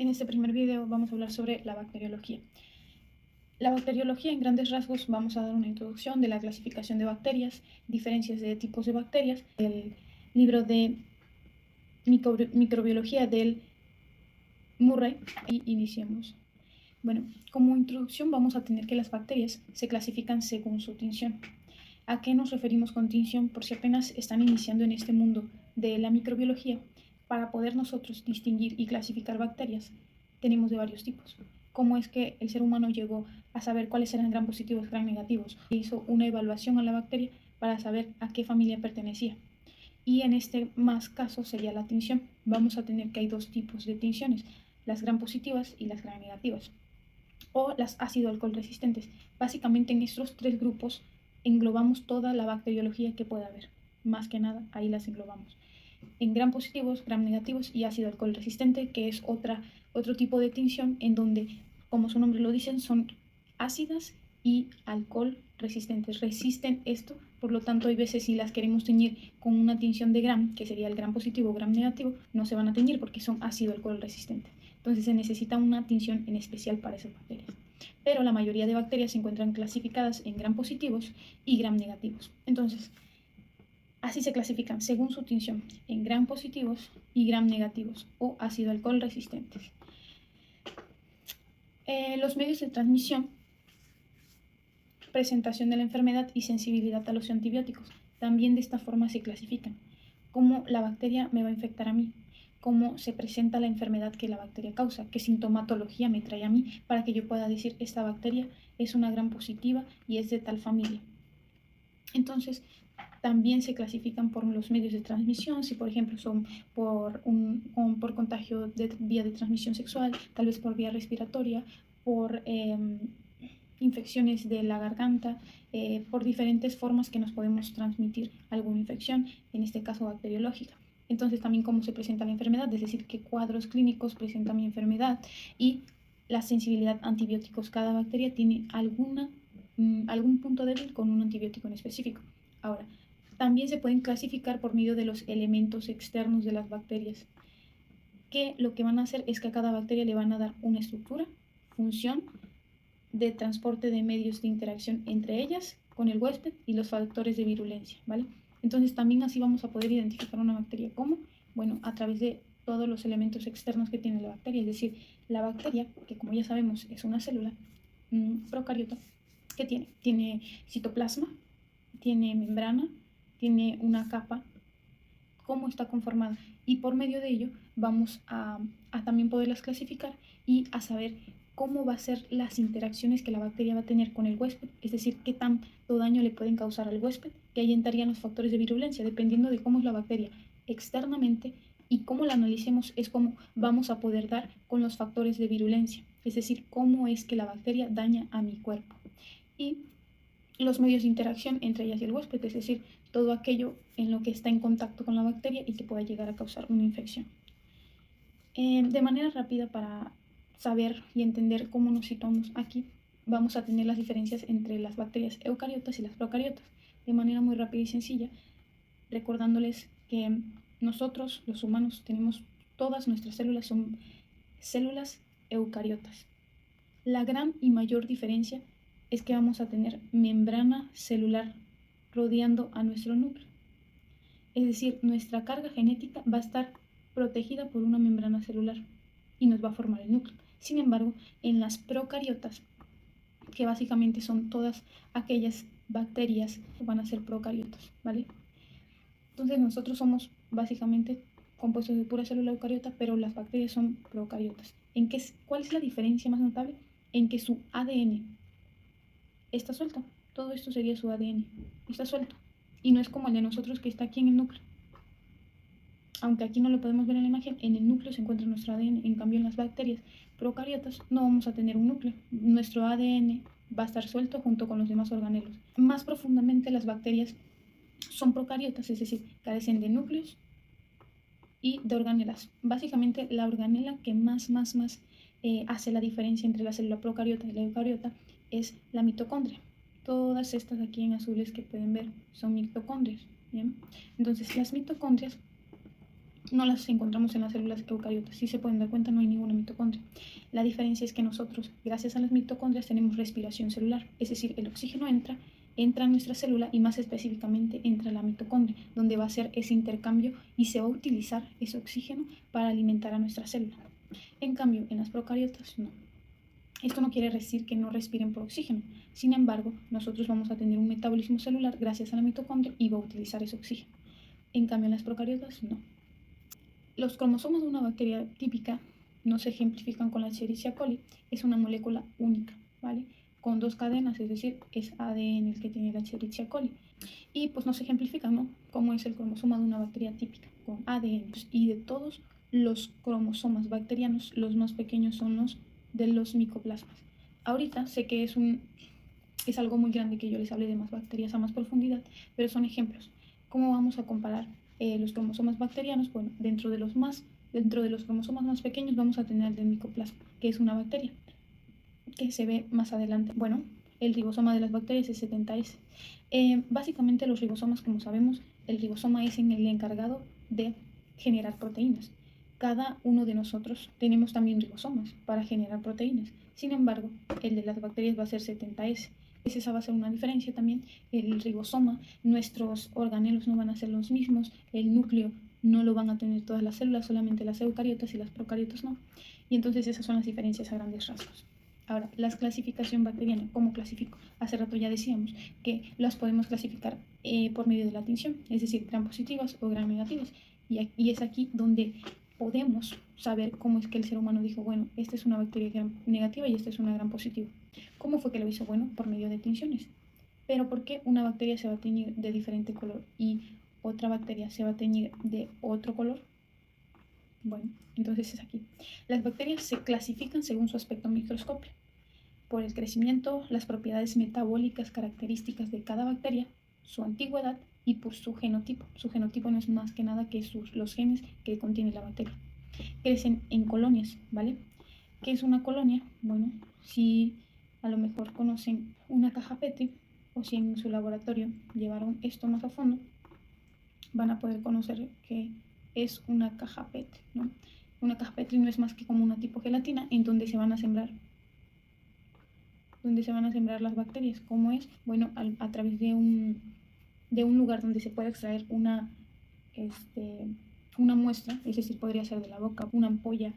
En este primer video vamos a hablar sobre la bacteriología. La bacteriología, en grandes rasgos, vamos a dar una introducción de la clasificación de bacterias, diferencias de tipos de bacterias, el libro de microbiología del Murray y iniciemos. Bueno, como introducción vamos a tener que las bacterias se clasifican según su tinción. ¿A qué nos referimos con tinción? Por si apenas están iniciando en este mundo de la microbiología, para poder nosotros distinguir y clasificar bacterias, tenemos de varios tipos. ¿Cómo es que el ser humano llegó a saber cuáles eran gram positivos, gram negativos? Hizo una evaluación a la bacteria para saber a qué familia pertenecía. Y en este más caso sería la tinción. Vamos a tener que hay dos tipos de tinciones, las gram positivas y las gram negativas, o las ácido alcohol resistentes. Básicamente en estos tres grupos englobamos toda la bacteriología que pueda haber. Más que nada, ahí las englobamos. En gram positivos, gram negativos y ácido alcohol resistente, que es otro tipo de tinción en donde, como su nombre lo dicen, son ácidas y alcohol resistentes. Resisten esto, por lo tanto hay veces si las queremos teñir con una tinción de gram, que sería el gram positivo o gram negativo, no se van a teñir porque son ácido alcohol resistentes. Entonces se necesita una tinción en especial para esas bacterias. Pero la mayoría de bacterias se encuentran clasificadas en gram positivos y gram negativos. Entonces, así se clasifican según su tinción en gram positivos y gram negativos o ácido alcohol resistentes. Los medios de transmisión, presentación de la enfermedad y sensibilidad a los antibióticos. También de esta forma se clasifican. Cómo la bacteria me va a infectar a mí, cómo se presenta la enfermedad que la bacteria causa, qué sintomatología me trae a mí para que yo pueda decir esta bacteria es una gram positiva y es de tal familia. Entonces, también se clasifican por los medios de transmisión, si por ejemplo son por contagio de vía de transmisión sexual, tal vez por vía respiratoria, por infecciones de la garganta, por diferentes formas que nos podemos transmitir alguna infección, en este caso bacteriológica. Entonces también cómo se presenta la enfermedad, es decir, qué cuadros clínicos presenta mi enfermedad y la sensibilidad a antibióticos. Cada bacteria tiene algún punto débil con un antibiótico en específico. Ahora, también se pueden clasificar por medio de los elementos externos de las bacterias, que lo que van a hacer es que a cada bacteria le van a dar una estructura, función, de transporte de medios de interacción entre ellas, con el huésped y los factores de virulencia, ¿vale? Entonces también así vamos a poder identificar una bacteria. ¿Cómo? Bueno, a través de todos los elementos externos que tiene la bacteria, es decir, la bacteria, que como ya sabemos es una célula procariota, ¿qué tiene? Tiene citoplasma, tiene membrana, tiene una capa, cómo está conformada, y por medio de ello vamos a también poderlas clasificar y a saber cómo va a ser las interacciones que la bacteria va a tener con el huésped, es decir, qué tanto daño le pueden causar al huésped, que ahí entrarían los factores de virulencia, dependiendo de cómo es la bacteria externamente y cómo la analicemos es cómo vamos a poder dar con los factores de virulencia, es decir, cómo es que la bacteria daña a mi cuerpo. Y los medios de interacción entre ellas y el huésped, es decir, todo aquello en lo que está en contacto con la bacteria y que pueda llegar a causar una infección. De manera rápida, para saber y entender cómo nos situamos aquí, vamos a tener las diferencias entre las bacterias eucariotas y las procariotas, de manera muy rápida y sencilla, recordándoles que nosotros, los humanos, tenemos todas nuestras células son células eucariotas. La gran y mayor diferencia es que vamos a tener membrana celular rodeando a nuestro núcleo. Es decir, nuestra carga genética va a estar protegida por una membrana celular y nos va a formar el núcleo. Sin embargo, en las procariotas, que básicamente son todas aquellas bacterias que van a ser procariotas, ¿vale? Entonces nosotros somos básicamente compuestos de pura célula eucariota, pero las bacterias son procariotas. ¿Cuál es la diferencia más notable? En que su ADN está suelto. Todo esto sería su ADN. Está suelto. Y no es como el de nosotros que está aquí en el núcleo. Aunque aquí no lo podemos ver en la imagen, en el núcleo se encuentra nuestro ADN. En cambio, en las bacterias procariotas no vamos a tener un núcleo. Nuestro ADN va a estar suelto junto con los demás organelos. Más profundamente, las bacterias son procariotas, es decir, carecen de núcleos y de organelas. Básicamente, la organela que más hace la diferencia entre la célula procariota y la eucariota es la mitocondria. Todas estas aquí en azules que pueden ver son mitocondrias, ¿bien? Entonces, las mitocondrias no las encontramos en las células eucariotas. Si se pueden dar cuenta, no hay ninguna mitocondria. La diferencia es que nosotros, gracias a las mitocondrias, tenemos respiración celular, es decir, el oxígeno entra a nuestra célula y más específicamente entra a la mitocondria, donde va a hacer ese intercambio y se va a utilizar ese oxígeno para alimentar a nuestra célula. En cambio, en las procariotas no. Esto no quiere decir que no respiren por oxígeno. Sin embargo, nosotros vamos a tener un metabolismo celular gracias a la mitocondria y va a utilizar ese oxígeno. En cambio, en las procariotas no. Los cromosomas de una bacteria típica no se ejemplifican con la Escherichia coli. Es una molécula única, ¿vale? Con 2 cadenas, es decir, es ADN el que tiene la Escherichia coli. Y pues no se ejemplifican, ¿no? Como es el cromosoma de una bacteria típica, con ADN. Y de todos los cromosomas bacterianos, los más pequeños son los de los micoplasmas. Ahorita sé que es algo muy grande que yo les hable de más bacterias a más profundidad, pero son ejemplos. ¿Cómo vamos a comparar los cromosomas bacterianos? Bueno, dentro de los cromosomas más pequeños vamos a tener el del micoplasma, que es una bacteria, que se ve más adelante. Bueno, el ribosoma de las bacterias es 70S. Básicamente los ribosomas, como sabemos, el ribosoma es el encargado de generar proteínas. Cada uno de nosotros tenemos también ribosomas para generar proteínas. Sin embargo, el de las bacterias va a ser 70S. Esa va a ser una diferencia también. El ribosoma, nuestros organelos no van a ser los mismos, el núcleo no lo van a tener todas las células, solamente las eucariotas y las procariotas no. Y entonces esas son las diferencias a grandes rasgos. Ahora, la clasificación bacteriana, ¿cómo clasifico? Hace rato ya decíamos que las podemos clasificar por medio de la tinción, es decir, gram positivas o gram negativas. Y es aquí donde podemos saber cómo es que el ser humano dijo, bueno, esta es una bacteria gram negativa y esta es una gram positiva. ¿Cómo fue que lo hizo? Bueno, por medio de tinciones. Pero ¿por qué una bacteria se va a teñir de diferente color y otra bacteria se va a teñir de otro color? Bueno, entonces es aquí. Las bacterias se clasifican según su aspecto microscópico, por el crecimiento, las propiedades metabólicas características de cada bacteria, su antigüedad y por su genotipo. Su genotipo no es más que nada que los genes que contiene la bacteria. Crecen en colonias, ¿vale? ¿Qué es una colonia? Bueno, si a lo mejor conocen una caja Petri o si en su laboratorio llevaron esto más a fondo, van a poder conocer que es una caja Petri, ¿no? Una caja Petri no es más que como una tipo gelatina en donde se van a sembrar las bacterias. ¿Cómo es? Bueno, a través de un lugar donde se puede extraer una muestra, es decir, podría ser de la boca, una ampolla,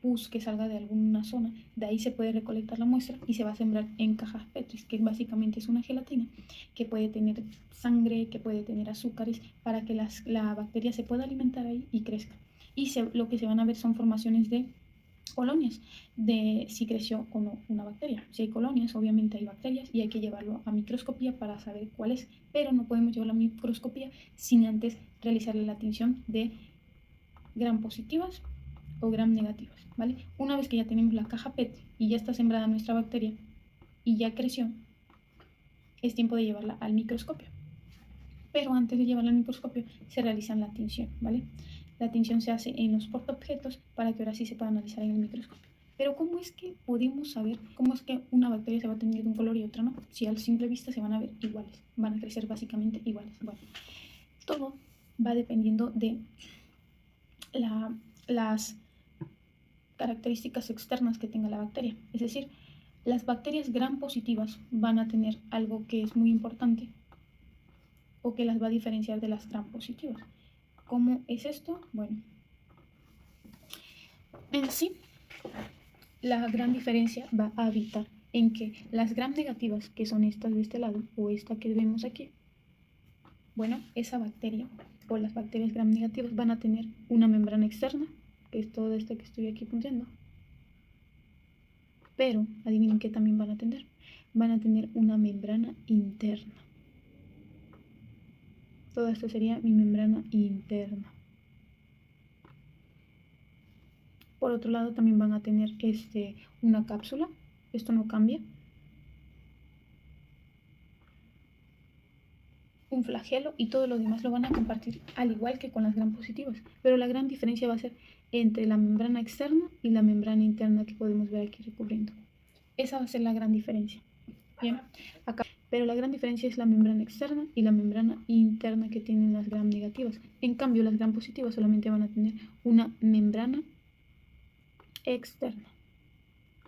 pus que salga de alguna zona, de ahí se puede recolectar la muestra y se va a sembrar en cajas Petri, que básicamente es una gelatina que puede tener sangre, que puede tener azúcares, para que la bacteria se pueda alimentar ahí y crezca. Y lo que se van a ver son formaciones de colonias, de si creció o no una bacteria. Si hay colonias, obviamente hay bacterias y hay que llevarlo a microscopía para saber cuál es, pero no podemos llevarlo a microscopía sin antes realizarle la tinción de gram positivas o gram negativas, ¿vale? Una vez que ya tenemos la caja PET y ya está sembrada nuestra bacteria y ya creció, es tiempo de llevarla al microscopio. Pero antes de llevarla al microscopio se realiza la tinción, ¿vale? La tinción se hace en los portaobjetos para que ahora sí se pueda analizar en el microscopio. Pero ¿cómo es que podemos saber cómo es que una bacteria se va a tener de un color y otra no? Si a simple vista se van a ver iguales, van a crecer básicamente iguales. Bueno, todo va dependiendo de las características externas que tenga la bacteria. Es decir, las bacterias gram positivas van a tener algo que es muy importante o que las va a diferenciar de las gram positivas. ¿Cómo es esto? Bueno, en sí, la gran diferencia va a habitar en que las gram negativas, que son estas de este lado, o esta que vemos aquí, bueno, esa bacteria o las bacterias gram negativas van a tener una membrana externa, que es todo esto que estoy aquí punteando. Pero, adivinen qué también van a tener. Van a tener una membrana interna. Todo esto sería mi membrana interna. Por otro lado, también van a tener una cápsula. Esto no cambia. Un flagelo y todo lo demás lo van a compartir al igual que con las gram positivas. Pero la gran diferencia va a ser entre la membrana externa y la membrana interna que podemos ver aquí recubriendo. Esa va a ser la gran diferencia. Bien, acá Pero la gran diferencia es la membrana externa y la membrana interna que tienen las gram negativas. En cambio, las gram positivas solamente van a tener una membrana externa.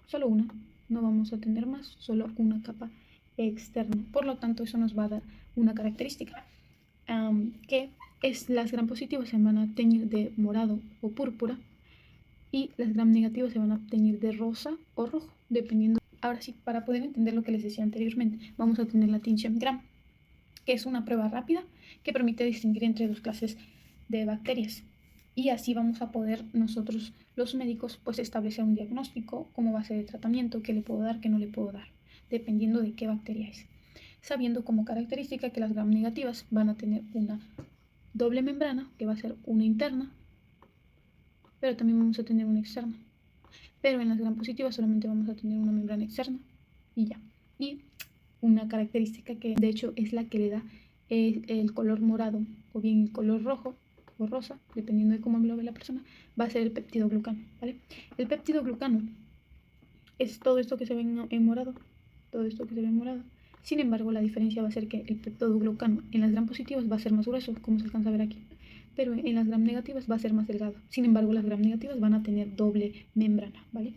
Solo una, no vamos a tener más, solo una capa externa. Por lo tanto, eso nos va a dar una característica, que es las gram positivas se van a teñir de morado o púrpura y las gram negativas se van a teñir de rosa o rojo, dependiendo. Ahora sí, para poder entender lo que les decía anteriormente, vamos a tener la tinción gram, que es una prueba rápida que permite distinguir entre dos clases de bacterias. Y así vamos a poder nosotros, los médicos, pues establecer un diagnóstico, cómo va a ser el tratamiento, qué le puedo dar, qué no le puedo dar, dependiendo de qué bacteria es. Sabiendo como característica que las gram negativas van a tener una doble membrana, que va a ser una interna, pero también vamos a tener una externa. Pero en las gram positivas solamente vamos a tener una membrana externa y ya. Y una característica que de hecho es la que le da el color morado o bien el color rojo o rosa, dependiendo de cómo lo ve la persona, va a ser el peptidoglucano, ¿vale? El peptidoglucano es todo esto que se ve en morado, todo esto que se ve en morado. Sin embargo, la diferencia va a ser que el peptidoglucano en las gram positivas va a ser más grueso, como se alcanza a ver aquí, pero en las gram negativas va a ser más delgado. Sin embargo, las gram negativas van a tener doble membrana, ¿vale?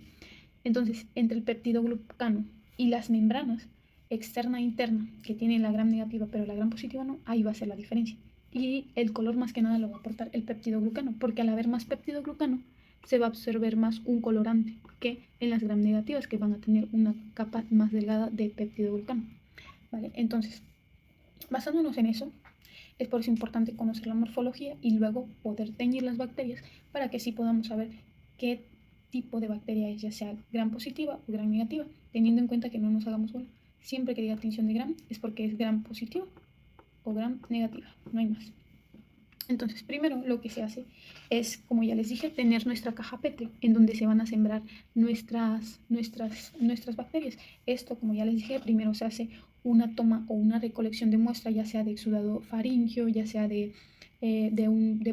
Entonces, entre el peptidoglucano y las membranas externa e interna que tiene la gram negativa pero la gram positiva no, ahí va a ser la diferencia. Y el color más que nada lo va a aportar el peptidoglucano, porque al haber más peptidoglucano se va a absorber más un colorante que en las gram negativas, que van a tener una capa más delgada de peptidoglucano, ¿vale? Entonces, basándonos en eso, es por eso importante conocer la morfología y luego poder teñir las bacterias para que así podamos saber qué tipo de bacteria es, ya sea gram positiva o gram negativa, teniendo en cuenta que no nos hagamos bola. Siempre que diga tinción de gram es porque es gram positiva o gram negativa, no hay más. Entonces, primero lo que se hace es, como ya les dije, tener nuestra caja Petri en donde se van a sembrar nuestras bacterias. Esto, como ya les dije, primero se hace una toma o una recolección de muestra, ya sea de exudado faríngeo, ya sea de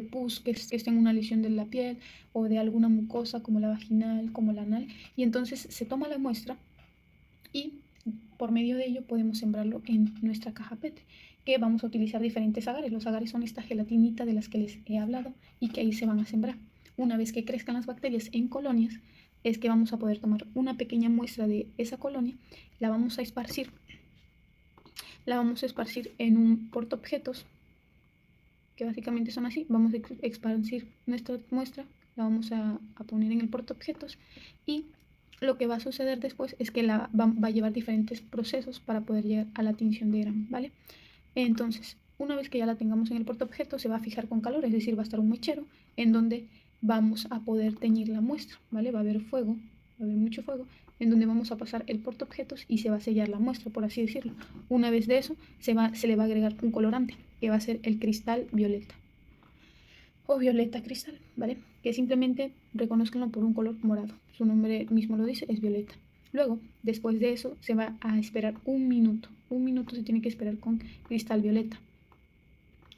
pus que esté en una lesión de la piel o de alguna mucosa como la vaginal, como la anal. Y entonces se toma la muestra y por medio de ello podemos sembrarlo en nuestra caja Petri, que vamos a utilizar diferentes agares. Los agares son esta gelatinita de las que les he hablado y que ahí se van a sembrar. Una vez que crezcan las bacterias en colonias, es que vamos a poder tomar una pequeña muestra de esa colonia, la vamos a esparcir en un portaobjetos, que básicamente son así. Vamos a esparcir nuestra muestra, la vamos a poner en el portaobjetos y lo que va a suceder después es que va a llevar diferentes procesos para poder llegar a la tinción de gram, ¿vale? Entonces, una vez que ya la tengamos en el portaobjetos, se va a fijar con calor, es decir, va a estar un mechero en donde vamos a poder teñir la muestra, ¿vale? Va a haber fuego, va a haber mucho fuego, en donde vamos a pasar el portaobjetos y se va a sellar la muestra, por así decirlo. Una vez de eso, se le va a agregar un colorante, que va a ser el cristal violeta o violeta cristal, ¿vale? Que simplemente reconozcanlo por un color morado. Su nombre mismo lo dice, es violeta. Luego, después de eso, se va a esperar un minuto. Un minuto se tiene que esperar con cristal violeta.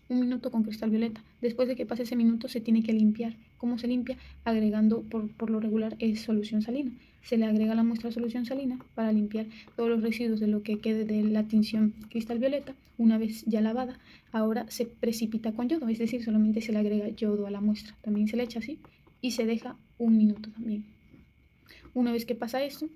Un minuto con cristal violeta. Después de que pase ese minuto, se tiene que limpiar. ¿Cómo se limpia? Agregando, por lo regular, es solución salina. Se le agrega la muestra de solución salina para limpiar todos los residuos de lo que quede de la tinción cristal violeta. Una vez ya lavada, ahora se precipita con yodo, es decir, solamente se le agrega yodo a la muestra. También se le echa así y se deja un minuto también. Una vez que pasa esto,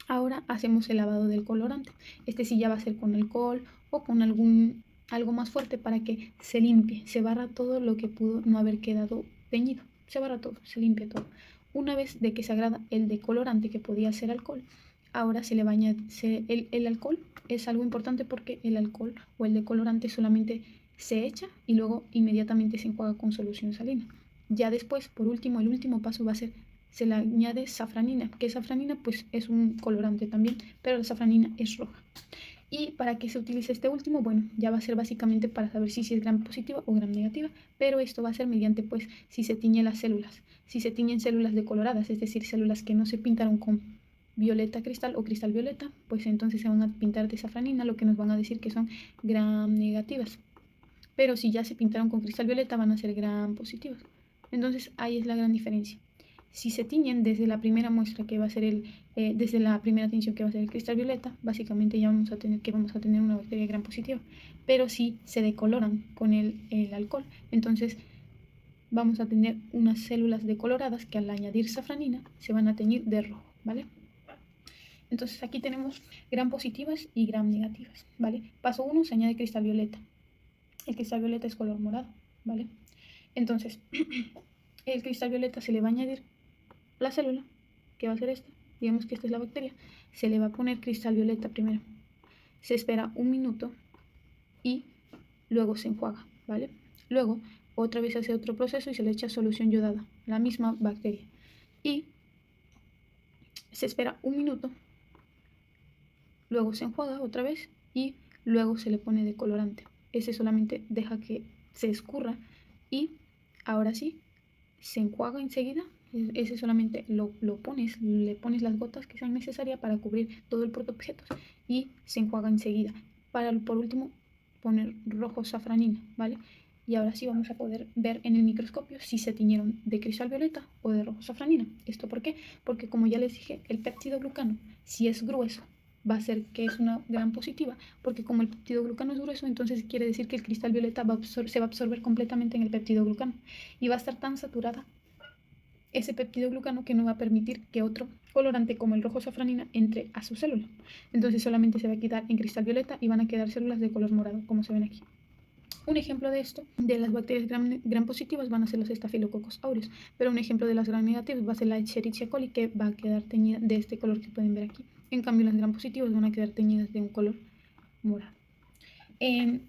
ahora hacemos el lavado del colorante. Este sí ya va a ser con alcohol o con algo más fuerte para que se limpie, se barra todo lo que pudo no haber quedado teñido. Se barra todo, se limpia todo. Una vez de que se agrada el decolorante, que podía ser alcohol, ahora se le va a añadir el alcohol. Es algo importante porque el alcohol o el decolorante solamente se echa y luego inmediatamente se enjuaga con solución salina. Ya después, por último, el último paso va a ser, se le añade safranina, que safranina pues es un colorante también, pero la safranina es roja. ¿Y para qué se utiliza este último? Bueno, ya va a ser básicamente para saber si es gram positiva o gram negativa, pero esto va a ser mediante, pues, si se tiñen las células. Si se tiñen células decoloradas, es decir, células que no se pintaron con violeta cristal o cristal violeta, pues entonces se van a pintar de safranina, lo que nos van a decir que son gram negativas. Pero si ya se pintaron con cristal violeta, van a ser gram positivas. Entonces, ahí es la gran diferencia. Si se tiñen desde la primera muestra que va a ser desde la primera tinción que va a ser el cristal violeta, básicamente ya vamos a tener una bacteria gram positiva. Pero si se decoloran con el alcohol, entonces vamos a tener unas células decoloradas que al añadir safranina se van a teñir de rojo, ¿vale? Entonces aquí tenemos gram positivas y gram negativas, ¿vale? Paso 1, se añade cristal violeta. El cristal violeta es color morado, ¿vale? Entonces, el cristal violeta se le va a añadir la célula, que va a ser esta, digamos que esta es la bacteria, se le va a poner cristal violeta primero. Se espera 1 minuto y luego se enjuaga, ¿vale? Luego, otra vez se hace otro proceso y se le echa solución yodada, la misma bacteria. Y se espera 1 minuto, luego se enjuaga otra vez y luego se le pone decolorante. Ese solamente deja que se escurra y ahora sí, se enjuaga enseguida. Ese solamente lo pones, le pones las gotas que sean necesarias para cubrir todo el portaobjetos y se enjuaga enseguida. Para por último poner rojo safranina, ¿vale? Y ahora sí vamos a poder ver en el microscopio si se tiñeron de cristal violeta o de rojo safranina. ¿Esto por qué? Porque como ya les dije, el peptidoglucano, si es grueso, va a ser que es una gram positiva, porque como el peptidoglucano es grueso, entonces quiere decir que el cristal violeta se va a absorber completamente en el peptidoglucano y va a estar tan saturada ese peptidoglucano que no va a permitir que otro colorante como el rojo safranina entre a su célula. Entonces solamente se va a quedar en cristal violeta y van a quedar células de color morado, como se ven aquí. Un ejemplo de esto, de las bacterias gram positivas, van a ser los Staphylococcus aureus, pero un ejemplo de las gram negativas va a ser la Escherichia coli, que va a quedar teñida de este color que pueden ver aquí. En cambio, las gram positivas van a quedar teñidas de un color morado.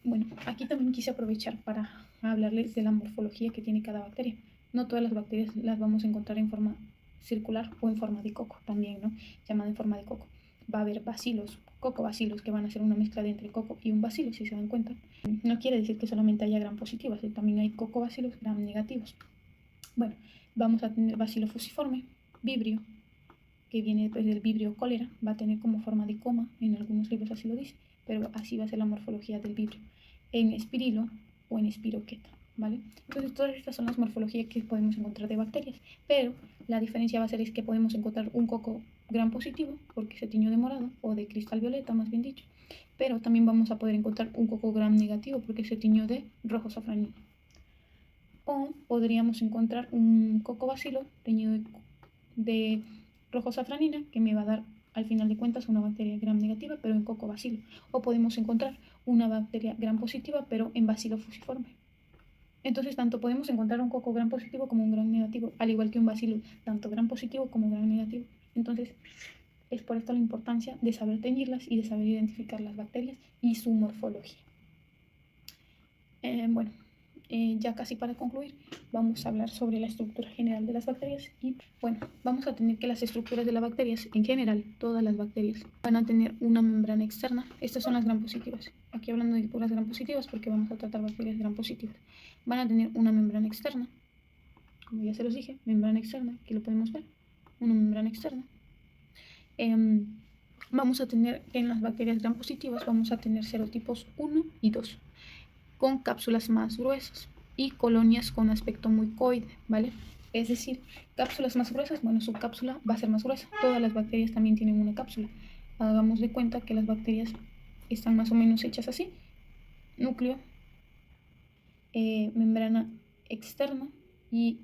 Bueno, aquí también quise aprovechar para hablarles de la morfología que tiene cada bacteria. No todas las bacterias las vamos a encontrar en forma circular o en forma de coco también, ¿no? Llamada en forma de coco. Va a haber bacilos, cocobacilos, que van a ser una mezcla de entre coco y un bacilo, si se dan cuenta. No quiere decir que solamente haya gram positivas, también hay cocobacilos gram negativos. Bueno, vamos a tener bacilo fusiforme, vibrio, que viene después del vibrio cólera, va a tener como forma de coma, en algunos libros así lo dice, pero así va a ser la morfología del vibrio, en espirilo o en espiroqueta, ¿vale? Entonces todas estas son las morfologías que podemos encontrar de bacterias, pero la diferencia va a ser es que podemos encontrar un coco gram positivo, porque se tiñó de morado, o de cristal violeta, más bien dicho, pero también vamos a poder encontrar un coco gram negativo, porque se tiñó de rojo safranino. O podríamos encontrar un coco bacilo teñido de rojo safranina, que me va a dar al final de cuentas una bacteria gram negativa, pero en coco bacilo. O podemos encontrar una bacteria gram positiva, pero en bacilo fusiforme. Entonces, tanto podemos encontrar un coco gram positivo como un gram negativo, al igual que un bacilo, tanto gram positivo como gram negativo. Entonces, es por esto la importancia de saber teñirlas y de saber identificar las bacterias y su morfología. Bueno, ya casi para concluir, vamos a hablar sobre la estructura general de las bacterias y bueno, vamos a tener que las estructuras de las bacterias, en general, todas las bacterias, van a tener una membrana externa. Estas son las gram positivas. Aquí hablando de puras gram positivas porque vamos a tratar bacterias gram positivas. Van a tener una membrana externa, como ya se los dije, membrana externa, aquí lo podemos ver, una membrana externa. Vamos a tener en las bacterias gram positivas, vamos a tener serotipos 1 y 2. Con cápsulas más gruesas y colonias con aspecto mucoide, ¿vale? Es decir, cápsulas más gruesas, bueno, su cápsula va a ser más gruesa. Todas las bacterias también tienen una cápsula. Hagamos de cuenta que las bacterias están más o menos hechas así. Núcleo, membrana externa y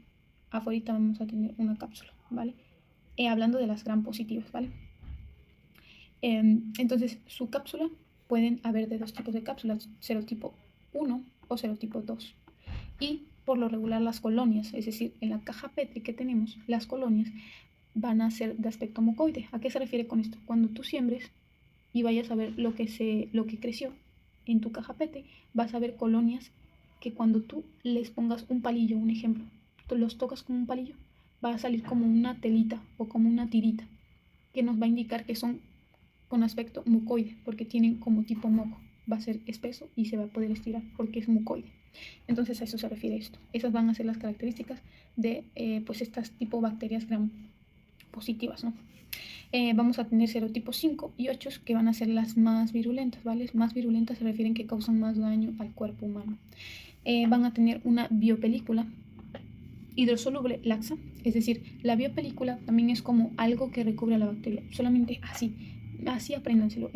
afuera vamos a tener una cápsula, ¿vale? Hablando de las gram positivas, ¿vale? Entonces, su cápsula pueden haber de dos tipos de cápsulas, serotipo 1 o serotipo 2. Y por lo regular las colonias, es decir, en la caja Petri que tenemos, las colonias van a ser de aspecto mucoide. ¿A qué se refiere con esto? Cuando tú siembres y vayas a ver lo que creció en tu caja Petri, vas a ver colonias que cuando tú les pongas un palillo, un ejemplo, tú los tocas con un palillo, va a salir como una telita o como una tirita, que nos va a indicar que son con aspecto mucoide, porque tienen como tipo moco. Va a ser espeso y se va a poder estirar porque es mucoide. Entonces a eso se refiere esto. Esas van a ser las características de pues estas tipo bacterias gram positivas, ¿no? Vamos a tener serotipos 5 y 8 que van a ser las más virulentas, ¿vale? Más virulentas se refieren que causan más daño al cuerpo humano. Van a tener una biopelícula hidrosoluble laxa, es decir, la biopelícula también es como algo que recubre a la bacteria, solamente así apréndanselo,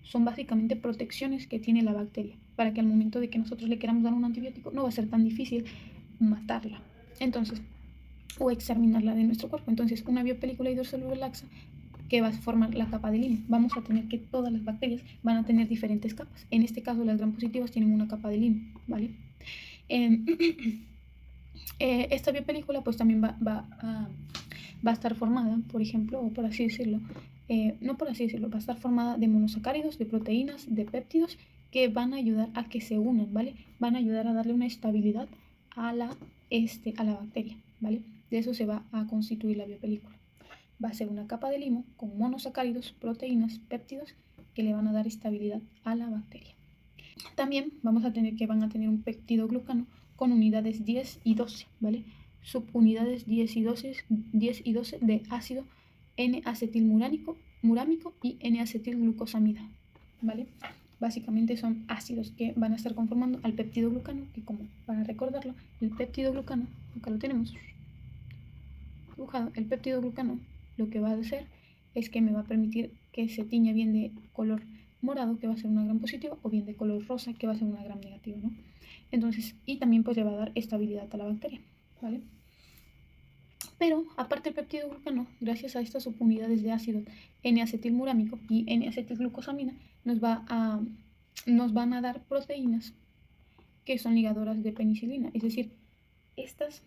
son básicamente protecciones que tiene la bacteria, para que al momento de que nosotros le queramos dar un antibiótico no va a ser tan difícil matarla, entonces, o exterminarla de nuestro cuerpo. Entonces, una biopelícula hidrosoluble laxa que va a formar la capa de limo. Vamos a tener que todas las bacterias van a tener diferentes capas. En este caso, las gram positivas tienen una capa de limo, ¿vale? Esta biopelícula pues también va a estar formada, por ejemplo, o por así decirlo, no por así decirlo, va a estar formada de monosacáridos, de proteínas, de péptidos que van a ayudar a que se unan, ¿vale? Van a ayudar a darle una estabilidad a la bacteria, ¿vale? De eso se va a constituir la biopelícula. Va a ser una capa de limo con monosacáridos, proteínas, péptidos que le van a dar estabilidad a la bacteria. También van a tener un peptidoglucano con unidades 10 y 12, ¿vale? Subunidades 10 y 12 de ácido N-acetilmurámico y N-acetilglucosamida, ¿vale? Básicamente son ácidos que van a estar conformando al peptidoglucano, que como para recordarlo, el peptidoglucano, acá lo tenemos dibujado, el peptidoglucano lo que va a hacer es que me va a permitir que se tiña bien de color morado, que va a ser una gram positiva, o bien de color rosa, que va a ser una gram negativa, ¿no? Entonces, y también pues le va a dar estabilidad a la bacteria, ¿vale? Pero, aparte del peptidoglucano, gracias a estas subunidades de ácido N-acetilmurámico y N-acetilglucosamina, nos van a dar proteínas que son ligadoras de penicilina, es decir, estas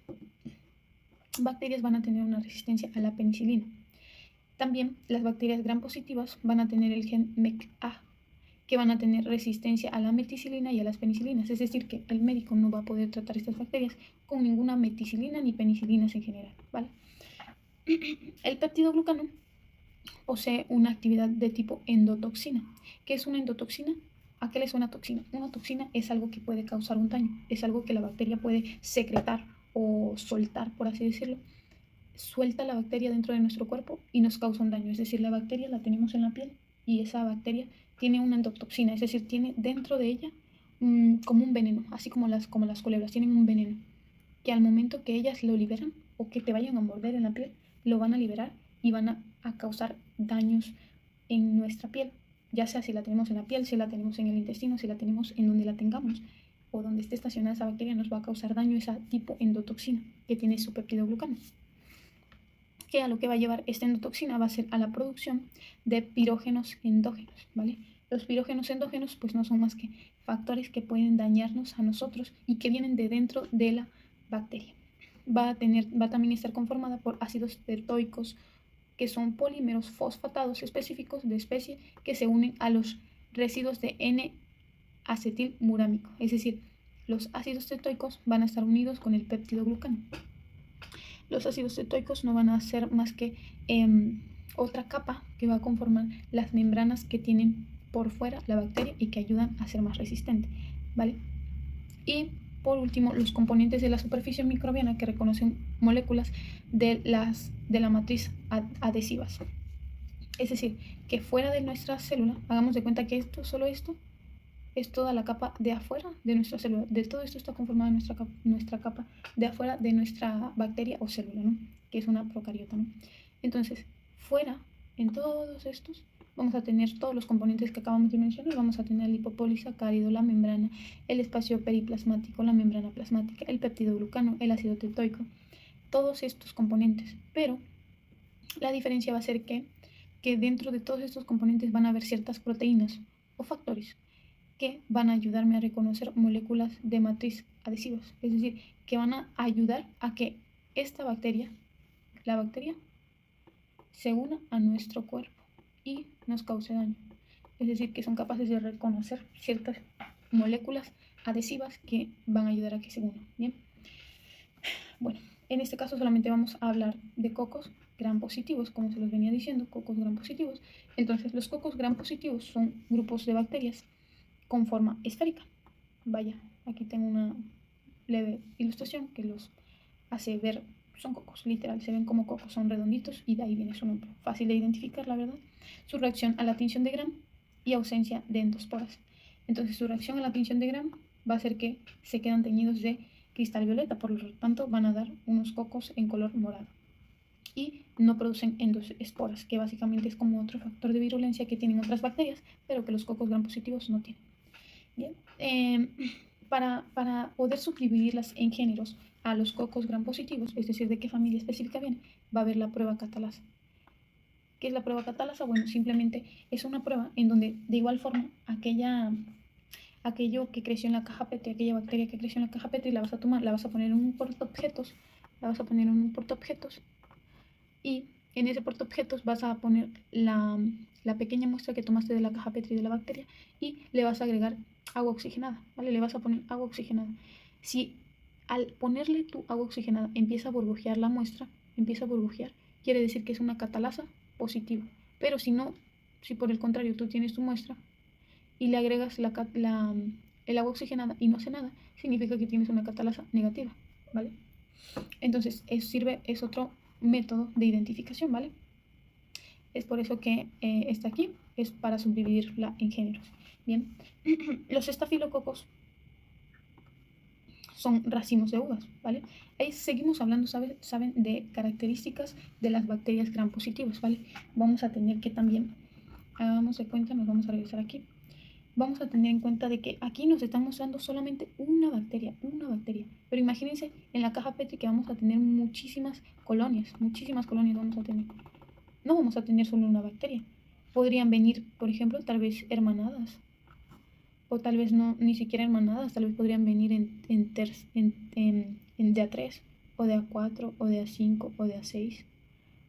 bacterias van a tener una resistencia a la penicilina. También las bacterias gram positivas van a tener el gen MECA, que van a tener resistencia a la meticilina y a las penicilinas, es decir, que el médico no va a poder tratar estas bacterias con ninguna meticilina ni penicilinas en general, ¿vale? El peptidoglucano posee una actividad de tipo endotoxina. ¿Qué es una endotoxina? ¿A qué le suena toxina? Una toxina es algo que puede causar un daño, es algo que la bacteria puede secretar o soltar, por así decirlo. Suelta la bacteria dentro de nuestro cuerpo y nos causa un daño, es decir, la bacteria la tenemos en la piel y esa bacteria tiene una endotoxina, es decir, tiene dentro de ella como un veneno, así como las culebras tienen un veneno, que al momento que ellas lo liberan o que te vayan a morder en la piel, lo van a liberar y van a causar daños en nuestra piel, ya sea si la tenemos en la piel, si la tenemos en el intestino, si la tenemos en donde la tengamos o donde esté estacionada esa bacteria, nos va a causar daño esa tipo endotoxina que tiene su peptidoglucano. Que a lo que va a llevar esta endotoxina va a ser a la producción de pirógenos endógenos, ¿vale? Los pirógenos endógenos pues no son más que factores que pueden dañarnos a nosotros y que vienen de dentro de la bacteria. Va a también estar conformada por ácidos tertoicos, que son polímeros fosfatados específicos de especie que se unen a los residuos de N-acetilmurámico, es decir, los ácidos tertoicos van a estar unidos con el peptidoglucano. Los ácidos cetoicos no van a ser más que otra capa que va a conformar las membranas que tienen por fuera la bacteria y que ayudan a ser más resistente, ¿vale? Y por último, los componentes de la superficie microbiana que reconocen moléculas de la matriz adhesivas. Es decir, que fuera de nuestra célula, hagamos de cuenta que solo esto es toda la capa de afuera de nuestra célula. De todo esto está conformada nuestra capa de afuera de nuestra bacteria o célula, ¿no? Que es una procariota, ¿no? Entonces, fuera, en todos estos, vamos a tener todos los componentes que acabamos de mencionar. Vamos a tener el lipopolisacárido, la membrana, el espacio periplasmático, la membrana plasmática, el peptidoglucano, el ácido tertoico, todos estos componentes. Pero la diferencia va a ser que dentro de todos estos componentes van a haber ciertas proteínas o factores que van a ayudarme a reconocer moléculas de matriz adhesivas, es decir, que van a ayudar a que la bacteria, se una a nuestro cuerpo y nos cause daño. Es decir, que son capaces de reconocer ciertas moléculas adhesivas que van a ayudar a que se unan. Bien, bueno, en este caso solamente vamos a hablar de cocos gram positivos, como se los venía diciendo, cocos gram positivos. Entonces, los cocos gram positivos son grupos de bacterias con forma esférica. Vaya, aquí tengo una leve ilustración que los hace ver, son cocos, literal, se ven como cocos, son redonditos y de ahí viene su nombre. Fácil de identificar, la verdad. Su reacción a la tinción de Gram y ausencia de endosporas. Entonces, su reacción a la tinción de Gram va a hacer que se quedan teñidos de cristal violeta, por lo tanto van a dar unos cocos en color morado. Y no producen endoesporas, que básicamente es como otro factor de virulencia que tienen otras bacterias, pero que los cocos gram positivos no tienen. Bien. Para poder subdividirlas en géneros a los cocos gram positivos, es decir, de qué familia específica viene, va a haber la prueba catalasa. ¿Qué es la prueba catalasa? Bueno, simplemente es una prueba en donde de igual forma aquello que creció en la caja Petri, aquella bacteria que creció en la caja Petri, la vas a tomar, la vas a poner en un portaobjetos, y en ese portaobjetos vas a poner la pequeña muestra que tomaste de la caja Petri de la bacteria y le vas a agregar agua oxigenada, ¿vale? Le vas a poner agua oxigenada. Si al ponerle tu agua oxigenada empieza a burbujear la muestra, quiere decir que es una catalasa positiva. Pero si no, si por el contrario tú tienes tu muestra y le agregas el agua oxigenada y no hace nada, significa que tienes una catalasa negativa, ¿vale? Entonces, es otro método de identificación, ¿vale? Es por eso que está aquí, es para subdividirla en géneros. Bien, los estafilococos son racimos de uvas, ¿vale? Ahí seguimos hablando, ¿saben? De características de las bacterias gram positivas, ¿vale? Vamos a tener que también, hagamos de cuenta, nos vamos a regresar aquí. Vamos a tener en cuenta de que aquí nos están mostrando solamente una bacteria, pero imagínense en la caja Petri que vamos a tener muchísimas colonias vamos a tener. No vamos a tener solo una bacteria, podrían venir, por ejemplo, tal vez hermanadas, o tal vez no, ni siquiera hermanadas, tal vez podrían venir en de A3, o de A4, o de A5, o de A6,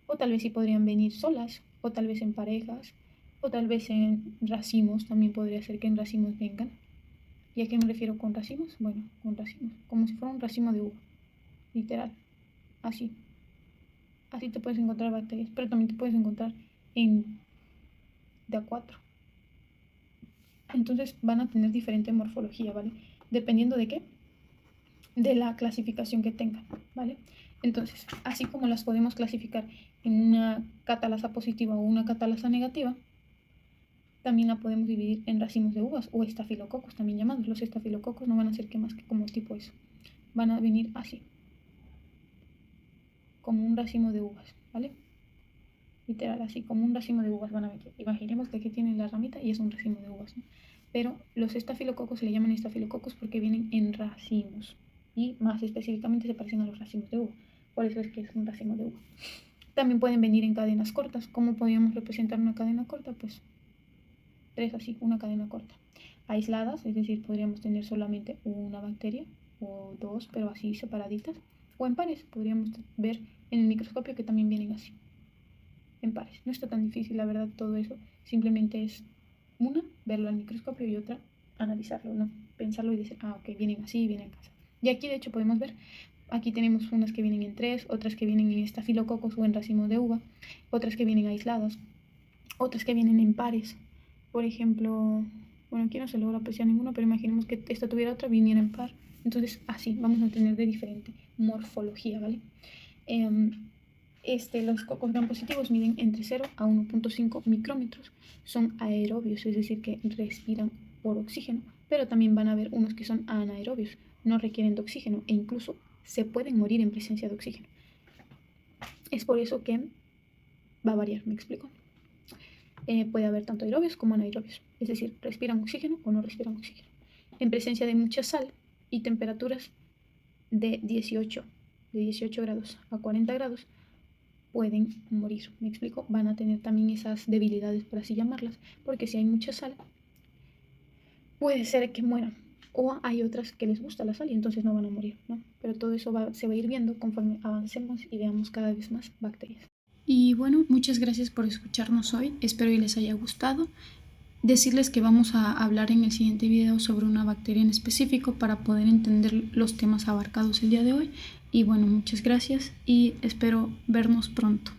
o tal vez sí podrían venir solas, o tal vez en parejas, o tal vez en racimos, también podría ser que en racimos vengan. ¿Y a qué me refiero con racimos? Bueno, con racimos, como si fuera un racimo de uva, literal, así te puedes encontrar bacterias, pero también te puedes encontrar en de A4. Entonces van a tener diferente morfología, ¿vale? Dependiendo de qué, de la clasificación que tengan, ¿vale? Entonces, así como las podemos clasificar en una catalasa positiva o una catalasa negativa, también la podemos dividir en racimos de uvas o estafilococos, también llamados. Los estafilococos no van a ser que más que como tipo eso. Van a venir así, como un racimo de uvas, ¿vale? Literal, así como un racimo de uvas van a venir. Imaginemos que aquí tienen la ramita y es un racimo de uvas, ¿no? Pero los estafilococos se le llaman estafilococos porque vienen en racimos y más específicamente se parecen a los racimos de uva. Por eso es que es un racimo de uva. También pueden venir en cadenas cortas. ¿Cómo podríamos representar una cadena corta? Pues tres así, una cadena corta. Aisladas, es decir, podríamos tener solamente una bacteria o dos, pero así separaditas. O en pares, podríamos ver en el microscopio que también vienen así, en pares. No está tan difícil, la verdad, todo eso. Simplemente es una, verlo al microscopio y otra, analizarlo, ¿no? Pensarlo y decir, ok, vienen así, vienen así. Y aquí, de hecho, podemos ver, aquí tenemos unas que vienen en tres, otras que vienen en estafilococos o en racimos de uva, otras que vienen aisladas, otras que vienen en pares. Por ejemplo, bueno, aquí no se logra apreciar ninguno, pero imaginemos que esta tuviera otra, viniera en par. Entonces, así, vamos a tener de diferente morfología, ¿vale? Los cocos gram positivos miden entre 0 a 1.5 micrómetros. Son aerobios, es decir, que respiran por oxígeno, pero también van a haber unos que son anaerobios, no requieren de oxígeno e incluso se pueden morir en presencia de oxígeno. Es por eso que va a variar, ¿me explico? Puede haber tanto aerobios como anaerobios, es decir, respiran oxígeno o no respiran oxígeno. En presencia de mucha sal y temperaturas de 18 grados a 40 grados, pueden morir, ¿me explico? Van a tener también esas debilidades, por así llamarlas, porque si hay mucha sal, puede ser que mueran. O hay otras que les gusta la sal y entonces no van a morir, ¿no? Pero todo eso se va a ir viendo conforme avancemos y veamos cada vez más bacterias. Y bueno, muchas gracias por escucharnos hoy, espero que les haya gustado. Decirles que vamos a hablar en el siguiente video sobre una bacteria en específico para poder entender los temas abarcados el día de hoy. Y bueno, muchas gracias y espero vernos pronto.